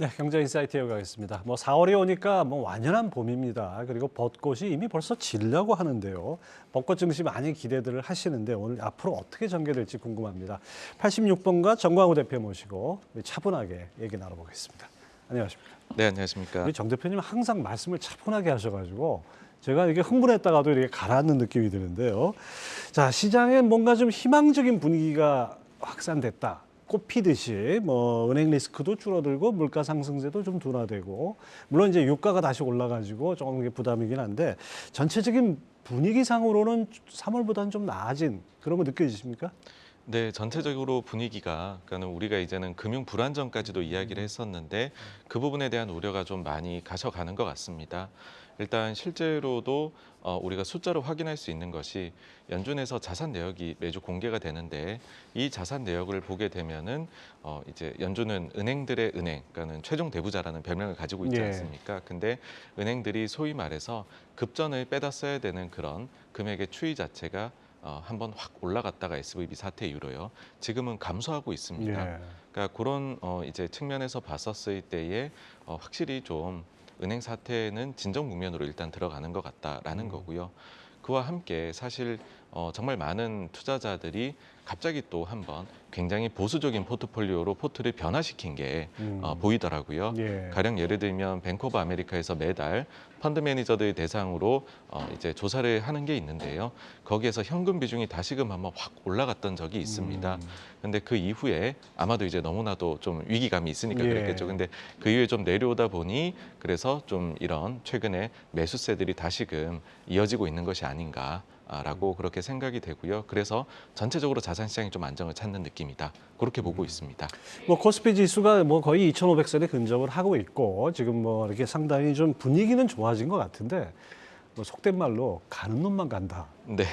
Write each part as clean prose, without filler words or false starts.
네, 경제인사이트 이어가겠습니다. 4월이 오니까 완연한 봄입니다. 그리고 벚꽃이 이미 벌써 지려고 하는데요. 벚꽃 증시 많이 기대들을 하시는데 오늘 앞으로 어떻게 전개될지 궁금합니다. 86번가 정광우 대표 모시고 차분하게 얘기 나눠보겠습니다. 안녕하십니까? 네, 안녕하십니까? 우리 정 대표님 항상 말씀을 차분하게 하셔가지고 제가 이게 흥분했다가도 이렇게 가라앉는 느낌이 드는데요. 자, 시장에 뭔가 좀 희망적인 분위기가 확산됐다. 꽃피듯이 은행 리스크도 줄어들고 물가 상승세도 좀 둔화되고 물론 이제 유가가 다시 올라가지고 조금 이게 부담이긴 한데 전체적인 분위기상으로는 3월보다는 좀 나아진 그런 거 느껴지십니까? 네, 전체적으로 분위기가 그러니까 우리가 이제는 금융 불안정까지도 이야기를 했었는데 그 부분에 대한 우려가 좀 많이 가셔가는 것 같습니다. 일단 실제로도 우리가 숫자로 확인할 수 있는 것이 연준에서 자산 내역이 매주 공개가 되는데 이 자산 내역을 보게 되면은 이제 연준은 은행들의 은행, 그러니까는 최종 대부자라는 별명을 가지고 있지 예. 않습니까? 근데 은행들이 소위 말해서 급전을 빼다 써야 되는 그런 금액의 추이 자체가 한번 확 올라갔다가 SVB 사태 이후로요. 지금은 감소하고 있습니다. 예. 그러니까 그런 이제 측면에서 봤었을 때에 확실히 좀 은행 사태는 진정 국면으로 일단 들어가는 것 같다라는 거고요. 그와 함께 사실 정말 많은 투자자들이 갑자기 또 한번 굉장히 보수적인 포트폴리오로 포트를 변화시킨 게 보이더라고요. 예. 가령 예를 들면 뱅크 오브 아메리카에서 매달 펀드 매니저들 대상으로 이제 조사를 하는 게 있는데요. 거기에서 현금 비중이 다시금 한번 확 올라갔던 적이 있습니다. 근데 그 이후에 아마도 이제 너무나도 좀 위기감이 있으니까 예. 그랬겠죠. 근데 그 이후에 좀 내려오다 보니 그래서 좀 이런 최근에 매수세들이 다시금 이어지고 있는 것이 아닌가라고 그렇게 생각이 되고요. 그래서 전체적으로 자산 시장이 좀 안정을 찾는 느낌이다. 그렇게 보고 있습니다. 코스피 지수가 거의 2,500선에 근접을 하고 있고 지금 이렇게 상당히 좀 분위기는 좋아진 것 같은데 속된 말로 가는 놈만 간다. 네.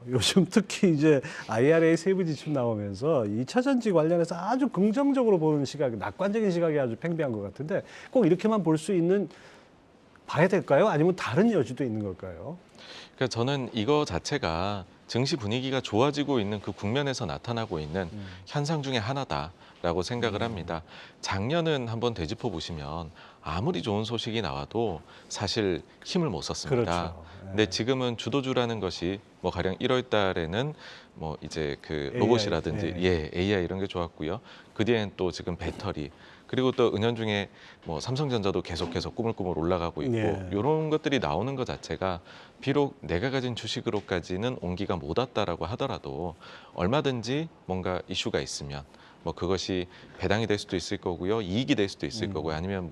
요즘 특히 이제 IRA 세부 지침 나오면서 2차 전지 관련해서 아주 긍정적으로 보는 시각, 낙관적인 시각이 아주 팽배한 것 같은데 꼭 이렇게만 볼 수 있는 봐야 될까요? 아니면 다른 여지도 있는 걸까요? 그러니까 저는 이거 자체가 증시 분위기가 좋아지고 있는 그 국면에서 나타나고 있는 현상 중에 하나다라고 생각을 합니다. 작년은 한번 되짚어 보시면 아무리 좋은 소식이 나와도 사실 힘을 못 썼습니다. 그렇죠. 근데 지금은 주도주라는 것이 가령 1월 달에는 이제 그 AI, 로봇이라든지 AI 이런 게 좋았고요. 그 뒤엔 또 지금 배터리 그리고 또 은연중에 삼성전자도 계속해서 꾸물꾸물 올라가고 있고 이런 것들이 나오는 것 자체가 비록 내가 가진 주식으로까지는 온기가 못 왔다라고 하더라도 얼마든지 뭔가 이슈가 있으면 그것이 배당이 될 수도 있을 거고요, 이익이 될 수도 있을 거고요, 아니면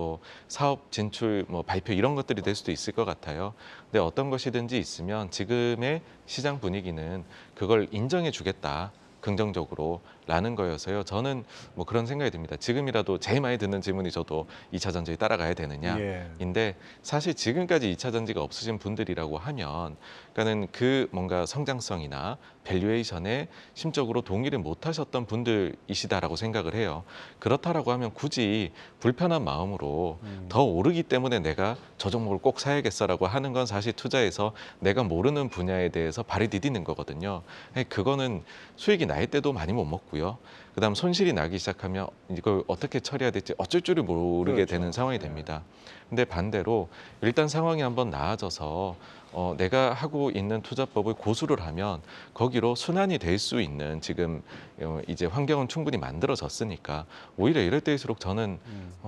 사업 진출 발표 이런 것들이 될 수도 있을 것 같아요. 근데 어떤 것이든지 있으면 지금의 시장 분위기는 그걸 인정해 주겠다. 긍정적으로라는 거여서요. 저는 그런 생각이 듭니다. 지금이라도 제일 많이 듣는 질문이 저도 2차 전지에 따라가야 되느냐인데 사실 지금까지 2차 전지가 없으신 분들이라고 하면 그러니까는 그 뭔가 성장성이나 밸류에이션에 심적으로 동의를 못 하셨던 분들이시다라고 생각을 해요. 그렇다라고 하면 굳이 불편한 마음으로 더 오르기 때문에 내가 저 종목을 꼭 사야겠어라고 하는 건 사실 투자에서 내가 모르는 분야에 대해서 발을 디디는 거거든요. 그거는 수익이 날 때도 많이 못 먹고요. 그다음 손실이 나기 시작하면 이걸 어떻게 처리해야 될지 어쩔 줄을 모르게 되는 상황이 됩니다. 근데 반대로 일단 상황이 한번 나아져서 내가 하고 있는 투자법을 고수를 하면 거기로 순환이 될 수 있는 지금 이제 환경은 충분히 만들어졌으니까 오히려 이럴 때일수록 저는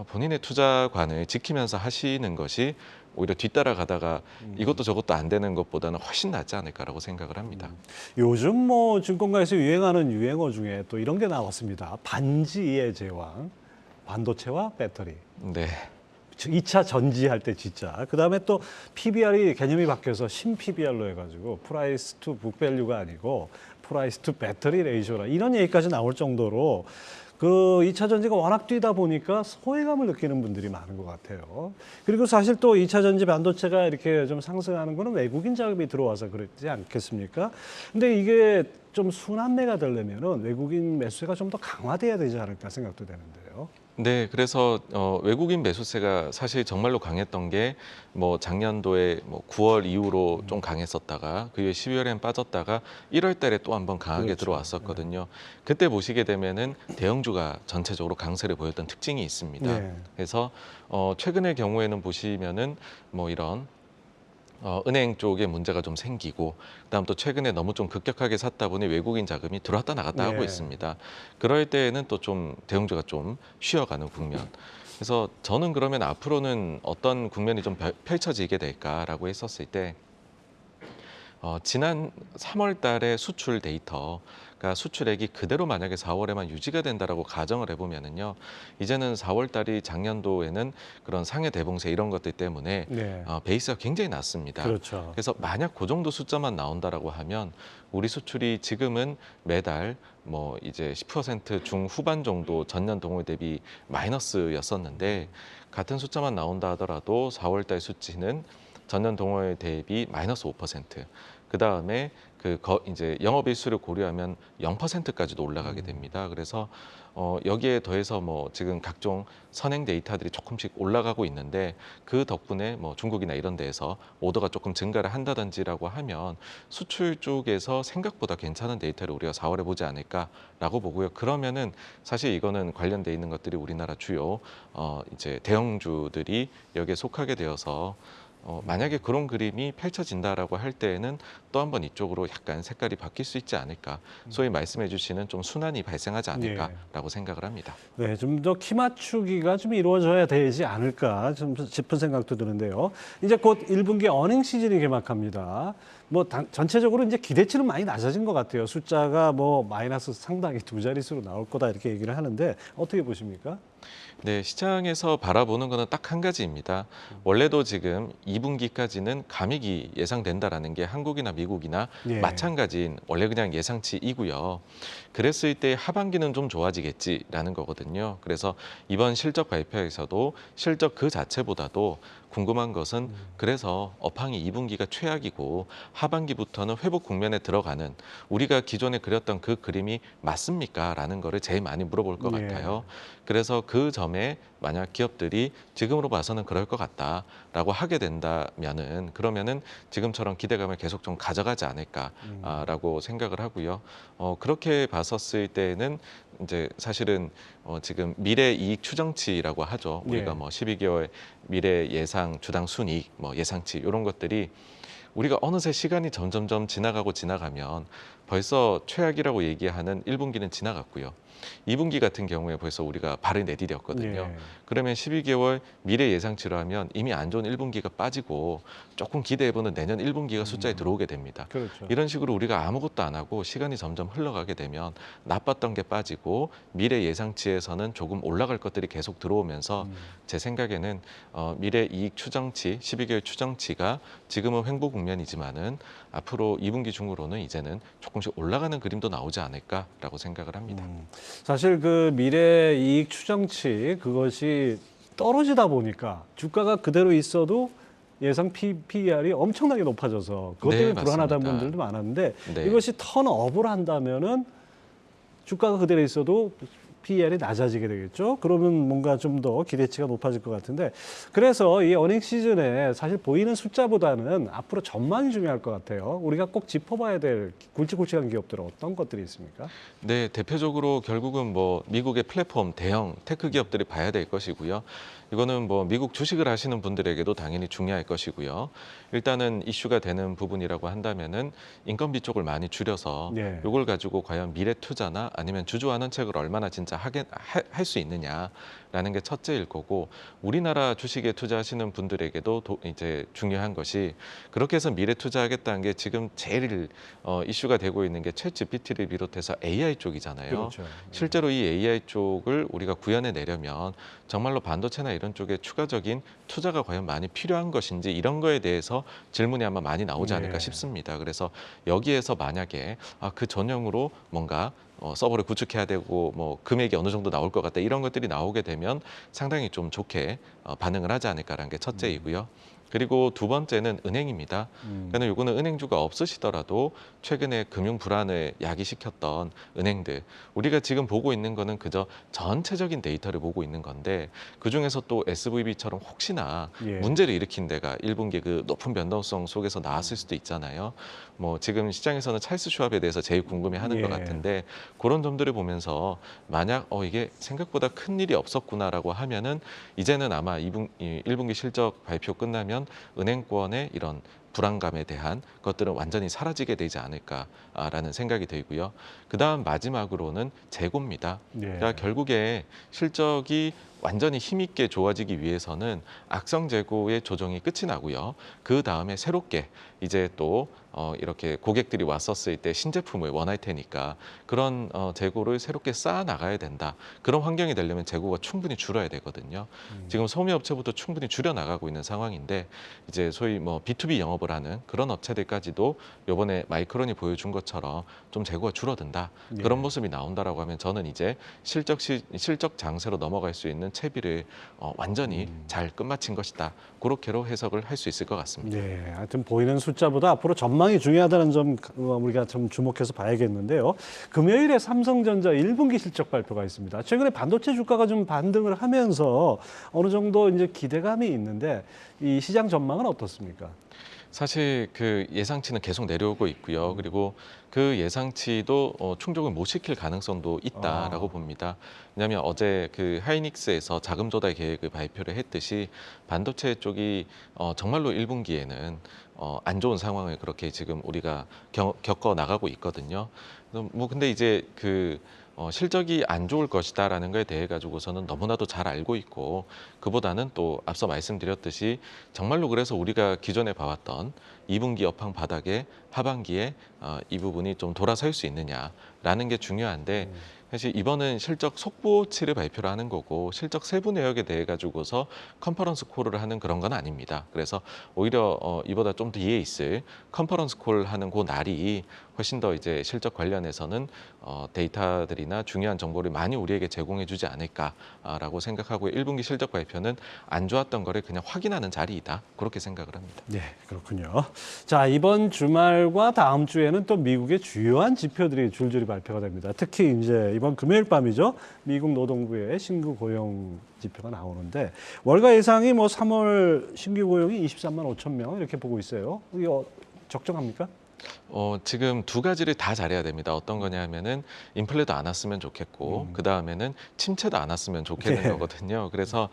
본인의 투자관을 지키면서 하시는 것이 오히려 뒤따라가다가 이것도 저것도 안 되는 것보다는 훨씬 낫지 않을까라고 생각을 합니다. 요즘 증권가에서 유행하는 유행어 중에 또 이런 게 나왔습니다. 반지의 제왕, 반도체와 배터리. 네. 2차 전지할 때 진짜. 그다음에 또 PBR이 개념이 바뀌어서 신 PBR로 해가지고 프라이스 투 북밸류가 아니고 프라이스 투 배터리 레이쇼라 이런 얘기까지 나올 정도로 그 2차 전지가 워낙 뛰다 보니까 소외감을 느끼는 분들이 많은 것 같아요. 그리고 사실 또 2차 전지 반도체가 이렇게 좀 상승하는 거는 외국인 자금이 들어와서 그렇지 않겠습니까? 근데 이게 좀 순환매가 되려면은 외국인 매수가 좀 더 강화돼야 되지 않을까 생각도 되는데요. 네, 그래서 외국인 매수세가 사실 정말로 강했던 게 뭐 작년도에 뭐 9월 이후로 좀 강했었다가 그 이후에 12월엔 빠졌다가 1월 달에 또 한번 강하게 그렇죠. 들어왔었거든요. 그때 보시게 되면은 대형주가 전체적으로 강세를 보였던 특징이 있습니다. 네. 그래서 최근의 경우에는 보시면은 뭐 이런 은행 쪽에 문제가 좀 생기고 그다음 또 최근에 너무 좀 급격하게 샀다 보니 외국인 자금이 들어왔다 나갔다 하고 예. 있습니다. 그럴 때에는 또 좀 대형주가 좀 쉬어가는 국면. 그래서 저는 그러면 앞으로는 어떤 국면이 좀 펼쳐지게 될까라고 했었을 때 지난 3월 달에 수출 데이터가 수출액이 그대로 만약에 4월에만 유지가 된다라고 가정을 해보면은요, 이제는 4월 달이 작년도에는 그런 상해 대봉쇄 이런 것들 때문에 네. 베이스가 굉장히 낮습니다. 그렇죠. 그래서 만약 그 정도 숫자만 나온다라고 하면 우리 수출이 지금은 매달 뭐 이제 10% 중후반 정도 전년 동월 대비 마이너스였었는데 같은 숫자만 나온다 하더라도 4월 달 수치는 전년 동월 대비 마이너스 5%. 그 다음에 이제 영업일수를 고려하면 0%까지도 올라가게 됩니다. 그래서 여기에 더해서 뭐 지금 각종 선행 데이터들이 조금씩 올라가고 있는데 그 덕분에 뭐 중국이나 이런 데에서 오더가 조금 증가를 한다든지라고 하면 수출 쪽에서 생각보다 괜찮은 데이터를 우리가 4월에 보지 않을까라고 보고요. 그러면은 사실 이거는 관련돼 있는 것들이 우리나라 주요 이제 대형주들이 여기에 속하게 되어서 만약에 그런 그림이 펼쳐진다라고 할 때에는 또 한 번 이쪽으로 약간 색깔이 바뀔 수 있지 않을까. 소위 말씀해 주시는 좀 순환이 발생하지 예. 않을까라고 생각을 합니다. 네, 좀 더 키 맞추기가 좀 이루어져야 되지 않을까 좀 싶은 생각도 드는데요. 이제 곧 1분기 어닝 시즌이 개막합니다. 뭐 전체적으로 이제 기대치는 많이 낮아진 것 같아요. 숫자가 뭐 마이너스 상당히 두 자릿수로 나올 거다 이렇게 얘기를 하는데 어떻게 보십니까? 네, 시장에서 바라보는 거는 딱 한 가지입니다. 원래도 지금 2분기까지는 감익이 예상된다라는 게 한국이나 미국이나 예. 마찬가지인 원래 그냥 예상치이고요. 그랬을 때 하반기는 좀 좋아지겠지라는 거거든요. 그래서 이번 실적 발표에서도 실적 그 자체보다도 궁금한 것은 그래서 업황이 2분기가 최악이고 하반기부터는 회복 국면에 들어가는 우리가 기존에 그렸던 그 그림이 맞습니까? 라는 거를 제일 많이 물어볼 것 예. 같아요. 그래서 그 점에 만약 기업들이 지금으로 봐서는 그럴 것 같다라고 하게 된다면은 그러면은 지금처럼 기대감을 계속 좀 가져가지 않을까라고 생각을 하고요. 그렇게 봤었을 때는 이제 사실은 지금 미래 이익 추정치라고 하죠. 우리가 예. 뭐 12개월 미래 예상 주당 순이익 뭐 예상치 이런 것들이 우리가 어느새 시간이 점점점 지나가면 벌써 최악이라고 얘기하는 1분기는 지나갔고요. 2분기 같은 경우에 벌써 우리가 발을 내디뎠거든요. 예. 그러면 12개월 미래 예상치로 하면 이미 안 좋은 1분기가 빠지고 조금 기대해보는 내년 1분기가 숫자에 들어오게 됩니다. 그렇죠. 이런 식으로 우리가 아무것도 안 하고 시간이 점점 흘러가게 되면 나빴던 게 빠지고 미래 예상치에서는 조금 올라갈 것들이 계속 들어오면서 제 생각에는 미래 이익 추정치, 12개월 추정치가 지금은 횡보 국면이지만은 앞으로 2분기 중으로는 이제는 조금씩 올라가는 그림도 나오지 않을까라고 생각을 합니다. 사실 그 미래 이익 추정치 그것이 떨어지다 보니까 주가가 그대로 있어도 예상 PER이 엄청나게 높아져서 그것 네, 때문에 불안하다는 맞습니다. 분들도 많았는데 네. 이것이 턴업을 한다면은 주가가 그대로 있어도 PER이 낮아지게 되겠죠. 그러면 뭔가 좀 더 기대치가 높아질 것 같은데 그래서 이 어닝 시즌에 사실 보이는 숫자보다는 앞으로 전망이 중요할 것 같아요. 우리가 꼭 짚어봐야 될 굵직굵직한 기업들은 어떤 것들이 있습니까? 네, 대표적으로 결국은 뭐 미국의 플랫폼 대형 테크 기업들이 봐야 될 것이고요. 이거는 뭐 미국 주식을 하시는 분들에게도 당연히 중요할 것이고요. 일단은 이슈가 되는 부분이라고 한다면은 인건비 쪽을 많이 줄여서 네. 이걸 가지고 과연 미래 투자나 아니면 주주환원책을 얼마나 진짜 할 수 있느냐라는 게 첫째일 거고 우리나라 주식에 투자하시는 분들에게도 이제 중요한 것이 그렇게 해서 미래 투자하겠다는 게 지금 제일 이슈가 되고 있는 게 챗 GPT를 비롯해서 AI 쪽이잖아요. 그렇죠. 실제로 이 AI 쪽을 우리가 구현해 내려면 정말로 반도체나 이런 쪽에 추가적인 투자가 과연 많이 필요한 것인지 이런 거에 대해서 질문이 아마 많이 나오지 않을까 네. 싶습니다. 그래서 여기에서 만약에 그 전형으로 뭔가 서버를 구축해야 되고 뭐 금액이 어느 정도 나올 것 같다 이런 것들이 나오게 되면 상당히 좀 좋게 반응을 하지 않을까라는 게 첫째이고요. 그리고 두 번째는 은행입니다. 그러니까 요거는 은행주가 없으시더라도 최근에 금융 불안을 야기시켰던 은행들, 우리가 지금 보고 있는 거는 그저 전체적인 데이터를 보고 있는 건데 그중에서 또 SVB처럼 혹시나 예. 문제를 일으킨 데가 1분기 그 높은 변동성 속에서 나왔을 수도 있잖아요. 뭐 지금 시장에서는 찰스 슈왑에 대해서 제일 궁금해하는 예. 것 같은데 그런 점들을 보면서 만약 이게 생각보다 큰 일이 없었구나라고 하면은 이제는 아마 1분기 실적 발표 끝나면 은행권의 이런 불안감에 대한 것들은 완전히 사라지게 되지 않을까라는 생각이 들고요. 그다음 마지막으로는 재고입니다. 예. 그러니까 결국에 실적이 완전히 힘있게 좋아지기 위해서는 악성 재고의 조정이 끝이 나고요. 그 다음에 새롭게 이제 또 이렇게 고객들이 왔었을 때 신제품을 원할 테니까 그런 재고를 새롭게 쌓아 나가야 된다. 그런 환경이 되려면 재고가 충분히 줄어야 되거든요. 지금 소매업체부터 충분히 줄여 나가고 있는 상황인데 이제 소위 뭐 B2B 영업을 하는 그런 업체들까지도 이번에 마이크론이 보여준 것처럼 좀 재고가 줄어든다. 예. 그런 모습이 나온다라고 하면 저는 이제 실적 장세로 넘어갈 수 있는 채비를 완전히 잘 끝마친 것이다. 그렇게로 해석을 할 수 있을 것 같습니다. 네, 하여튼 보이는 숫자보다 앞으로 전망이 중요하다는 점 우리가 좀 주목해서 봐야겠는데요. 금요일에 삼성전자 1분기 실적 발표가 있습니다. 최근에 반도체 주가가 좀 반등을 하면서 어느 정도 이제 기대감이 있는데 이 시장 전망은 어떻습니까? 사실 그 예상치는 계속 내려오고 있고요. 그리고 그 예상치도 충족을 못 시킬 가능성도 있다라고 봅니다. 왜냐하면 어제 그 하이닉스에서 자금 조달 계획을 발표를 했듯이 반도체 쪽이 정말로 1분기에는 안 좋은 상황을 그렇게 지금 우리가 겪어 나가고 있거든요. 뭐 근데 이제 그 실적이 안 좋을 것이다라는 거에 대해 가지고서는 너무나도 잘 알고 있고 그보다는 또 앞서 말씀드렸듯이 정말로 그래서 우리가 기존에 봐왔던 2분기 여팡 바닥에 하반기에 이 부분이 좀 돌아설 수 있느냐라는 게 중요한데 사실 이번은 실적 속보치를 발표를 하는 거고 실적 세부 내역에 대해 가지고서 컨퍼런스 콜을 하는 그런 건 아닙니다. 그래서 오히려 이보다 좀 뒤에 있을 컨퍼런스 콜 하는 그 날이 훨씬 더 이제 실적 관련해서는 데이터들이나 중요한 정보를 많이 우리에게 제공해주지 않을까라고 생각하고 1분기 실적 발표는 안 좋았던 거를 그냥 확인하는 자리이다 그렇게 생각을 합니다. 네, 그렇군요. 자, 이번 주말과 다음 주에는 또 미국의 주요한 지표들이 줄줄이 발표가 됩니다. 특히 이제 이번 금요일 밤이죠. 미국 노동부의 신규 고용 지표가 나오는데 월가 예상이 뭐 3월 신규 고용이 23만 5천 명 이렇게 보고 있어요. 이게 적정합니까? 지금 두 가지를 다 잘해야 됩니다. 어떤 거냐 하면은 인플레도 안 왔으면 좋겠고 그 다음에는 침체도 안 왔으면 좋겠는 네. 거거든요. 그래서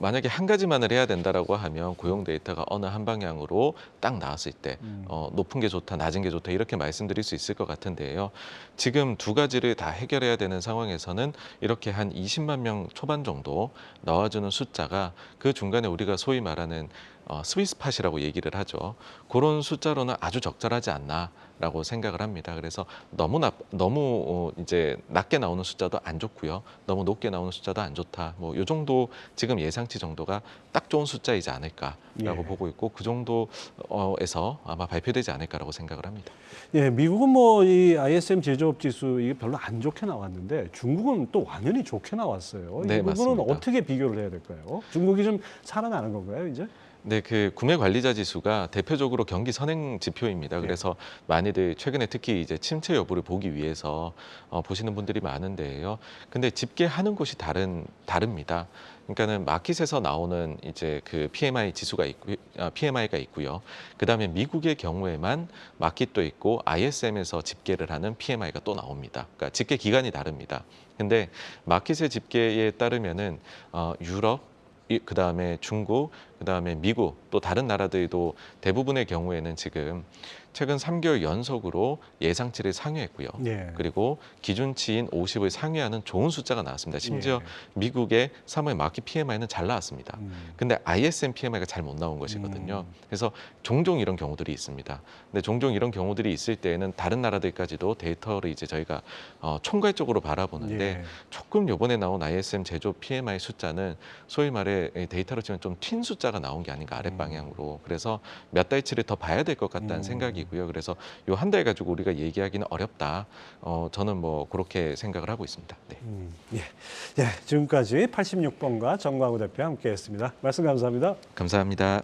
만약에 한 가지만을 해야 된다라고 하면 고용 데이터가 어느 한 방향으로 딱 나왔을 때 높은 게 좋다, 낮은 게 좋다 이렇게 말씀드릴 수 있을 것 같은데요. 지금 두 가지를 다 해결해야 되는 상황에서는 이렇게 한 20만 명 초반 정도 나와주는 숫자가 그 중간에 우리가 소위 말하는 스위스팟이라고 얘기를 하죠. 그런 숫자로는 아주 적절하지 않나라고 생각을 합니다. 그래서 너무 이제 낮게 나오는 숫자도 안 좋고요. 너무 높게 나오는 숫자도 안 좋다. 뭐 요 정도 지금 예상치 정도가 딱 좋은 숫자이지 않을까라고 예. 보고 있고 그 정도에서 아마 발표되지 않을까라고 생각을 합니다. 예, 미국은 뭐 이 ISM 제조업 지수 이게 별로 안 좋게 나왔는데 중국은 또 완전히 좋게 나왔어요. 네, 이 부분은 맞습니다. 어떻게 비교를 해야 될까요? 중국이 좀 살아나는 건가요, 이제? 네, 그 구매 관리자 지수가 대표적으로 경기 선행 지표입니다. 그래서 많이들 최근에 특히 이제 침체 여부를 보기 위해서 보시는 분들이 많은데요. 근데 집계하는 곳이 다릅니다. 그러니까는 마켓에서 나오는 이제 그 PMI 지수가 있고, PMI가 있고요. 그다음에 미국의 경우에만 마켓도 있고 ISM에서 집계를 하는 PMI가 또 나옵니다. 그러니까 집계 기간이 다릅니다. 근데 마켓의 집계에 따르면은 유럽 그다음에 중국, 그다음에 미국 또 다른 나라들도 대부분의 경우에는 지금 최근 3개월 연속으로 예상치를 상회했고요. 예. 그리고 기준치인 50을 상회하는 좋은 숫자가 나왔습니다. 심지어 예. 미국의 3월 마켓 PMI는 잘 나왔습니다. 근데 ISM PMI가 잘 못 나온 것이거든요. 그래서 종종 이런 경우들이 있습니다. 근데 종종 이런 경우들이 있을 때에는 다른 나라들까지도 데이터를 이제 저희가 총괄적으로 바라보는데 예. 조금 요번에 나온 ISM 제조 PMI 숫자는 소위 말해 데이터로 치면 좀 튄 숫자가 나온 게 아닌가 아랫 방향으로. 그래서 몇 달치를 더 봐야 될 것 같다는 생각이고요. 그래서 요 한 달 가지고 우리가 얘기하기는 어렵다. 저는 뭐 그렇게 생각을 하고 있습니다. 네. 예. 예, 지금까지 86번가 정광우 대표와 함께했습니다. 말씀 감사합니다. 감사합니다.